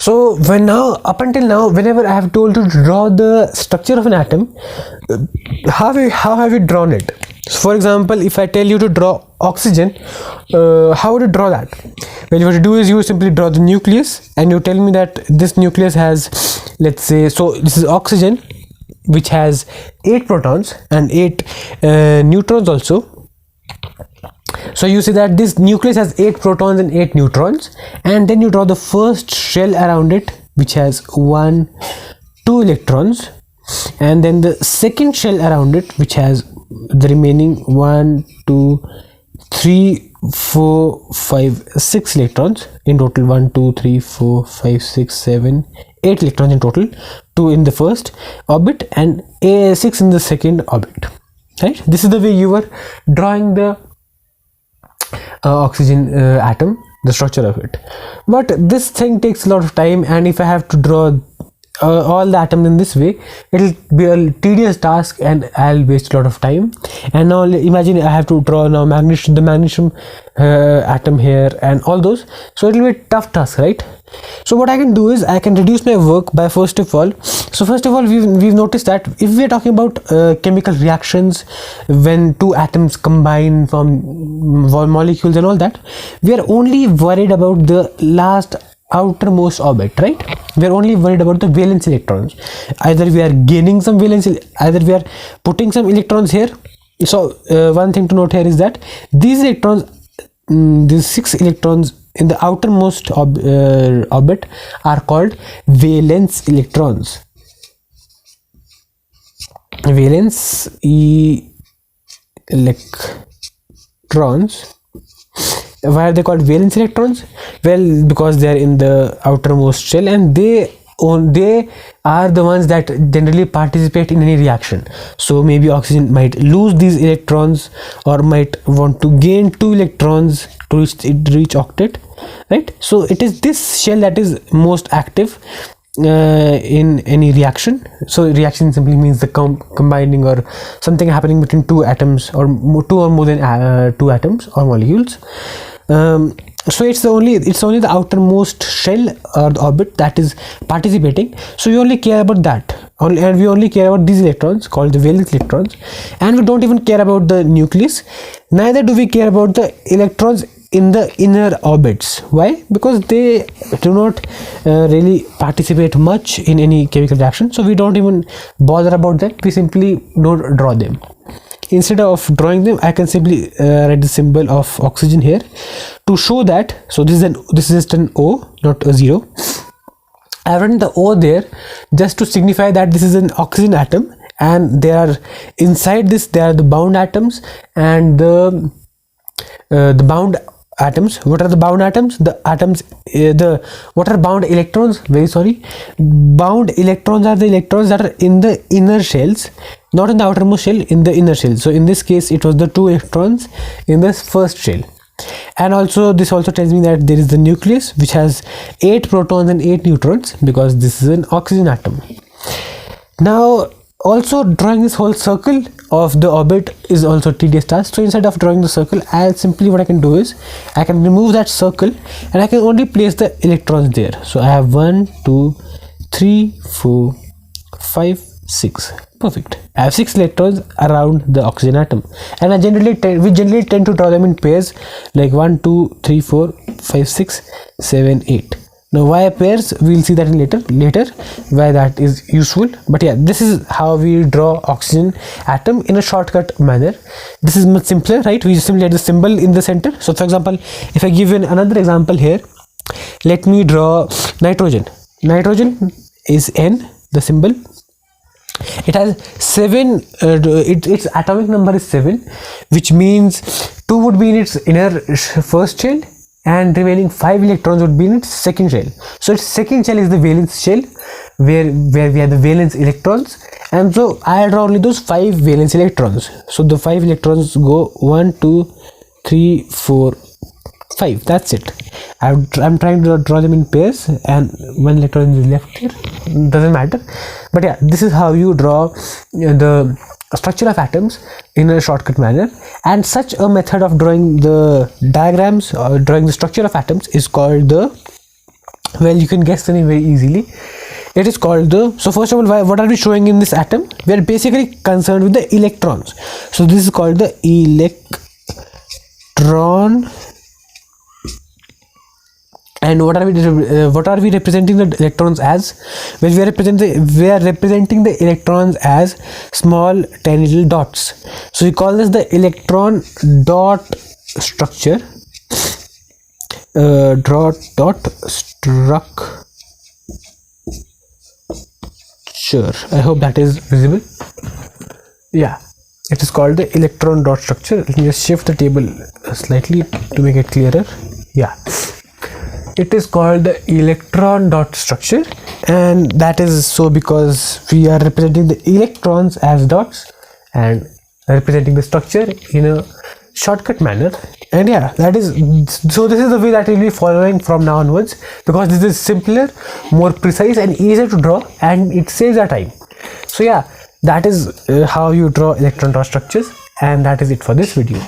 So when now, up until now, whenever I have told to draw the structure of an atom, how have you drawn it? So for example, if I tell you to draw oxygen, how would you draw that? Well, what you do is you simply draw the nucleus, and you tell me that this nucleus has, let's say, so this is oxygen, which has 8 protons and 8 neutrons also. So you see that this nucleus has 8 protons and 8 neutrons, and then you draw the first shell around it, which has 2 electrons, and then the second shell around it, which has the remaining 1 2 3 4 5 6 electrons in total. 1 2 3 4 5 6 7 8 electrons in total, 2 in the first orbit and 6 in the second orbit, right? This is the way you were drawing the oxygen atom, the structure of it. But this thing takes a lot of time, and if I have to draw all the atoms in this way, it will be a tedious task and I'll waste a lot of time. And now imagine I have to draw now the magnesium atom here and all those, so it will be a tough task, right? So what I can do is I can reduce my work by first of all we've noticed that if we are talking about chemical reactions, when 2 atoms combine from molecules and all that, we are only worried about the last outermost orbit, right? We are only worried about the valence electrons. Either we are gaining some valence, either we are putting some electrons here. So one thing to note here is that these electrons, these 6 electrons in the outermost orbit are called valence electrons. Valence electrons. Why are they called valence electrons? Well, because they are in the outermost shell, and they are the ones that generally participate in any reaction. So maybe oxygen might lose these electrons or might want to gain 2 electrons to reach octet, right? So it is this shell that is most active in any reaction. So reaction simply means the combining or something happening between 2 atoms or 2 or more than 2 atoms or molecules. So it's only the outermost shell or the orbit that is participating. So we only care about that, and we only care about these electrons called the valence electrons, and we don't even care about the nucleus. Neither do we care about the electrons in the inner orbits. Why? Because they do not really participate much in any chemical reaction, so we don't even bother about that. We simply don't draw them. Instead of drawing them, I can simply write the symbol of oxygen here to show that. So this is just an O, not a 0. I have written the O there just to signify that this is an oxygen atom, and they are inside this. They are the bound atoms, and the bound atoms. What are the bound atoms? The atoms, what are bound electrons? Very sorry, bound electrons are the electrons that are in the inner shells, not in the outermost shell, in the inner shell. So in this case, it was the 2 electrons in this first shell. And also this also tells me that there is the nucleus, which has 8 protons and 8 neutrons, because this is an oxygen atom. Now also drawing this whole circle of the orbit is also tedious task. So instead of drawing the circle, what I can do is I can remove that circle, and I can only place the electrons there. So I have 1 2 3 4 5 6. Perfect. I have 6 electrons around the oxygen atom, and we generally tend to draw them in pairs, like 1 2 3 4 5 6 7 8. Now why pairs, we'll see that in later why that is useful. But yeah, this is how we draw oxygen atom in a shortcut manner. This is much simpler, right? We just simply add the symbol in the center. So for example, if I give you another example here, let me draw nitrogen. Nitrogen is N, the symbol. It has 7, its atomic number is 7, which means 2 would be in its inner first shell, and remaining 5 electrons would be in its second shell. So its second shell is the valence shell, where we have the valence electrons, and so I draw only those 5 valence electrons. So the 5 electrons go 1 2 3 4 5. That's it. I'm trying to draw them in pairs, and 1 electron is left here, doesn't matter. But yeah, this is how you draw the structure of atoms in a shortcut manner. And such a method of drawing the diagrams or drawing the structure of atoms is called the Well, you can guess the name very easily. It is called the, so first of all, what are we showing in this atom? We are basically concerned with the electrons. So this is called the electron. And what are we representing the electrons as? Well, we are representing the electrons as small tiny little dots. So we call this the electron dot structure. Dot structure. I hope that is visible. Yeah, it is called the electron dot structure. Let me just shift the table slightly to make it clearer. Yeah, it is called the electron dot structure, and that is so because we are representing the electrons as dots and representing the structure in a shortcut manner. And yeah, that is, so this is the way that we'll be following from now onwards, because this is simpler, more precise and easier to draw, and it saves our time. So yeah, that is how you draw electron dot structures, and that is it for this video.